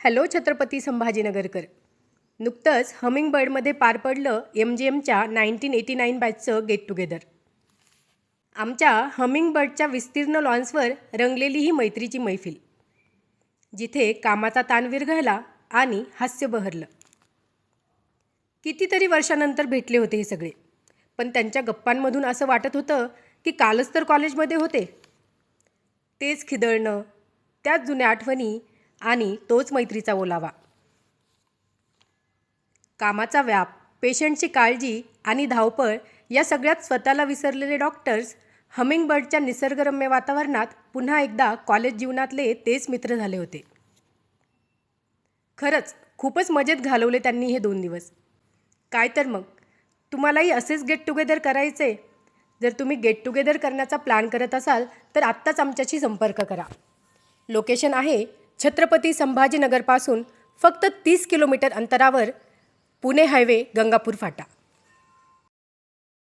Hello Chhatrapati संभाजीनगरकर. नुकतंच हमिंगबर्डमध्ये पार पडलं MGMच्या 1989 बॅचचं गेट टुगेदर. आमच्या हमिंगबर्डच्या विस्तीर्ण लॉन्सवर रंगलेली ही मैत्रीची मैफिल, जिथे कामाचा ताण विरघळला आणि हास्य बहरलं. कितीतरी वर्षानंतर भेटले होते हे सगळे, पण त्यांच्या गप्पांमधून असं वाटत होतं की कालच तर कॉलेजमध्ये होते. तेच खिदळणं, त्याच जुन्या आठवणी आणि तोच मैत्रीचा ओलावा. कामाचा व्याप, पेशंटची काळजी आणि धावपळ या सगळ्यात स्वतःला विसरलेले डॉक्टर्स हमिंगबर्डच्या निसर्गरम्य वातावरणात पुन्हा एकदा कॉलेज जीवनातले तेच मित्र झाले होते. खरंच खूपच मजेत घालवले त्यांनी हे 2 दिवस. काय तर मग, तुम्हालाही असेच गेट टुगेदर करायचे? जर तुम्ही गेट टुगेदर करण्याचा प्लॅन करत असाल तर आत्ताच आमच्याशी संपर्क करा. लोकेशन आहे छत्रपती संभाजीनगरपासून फक्त 30 किलोमीटर अंतरावर, पुणे हायवे, गंगापूर फाटा.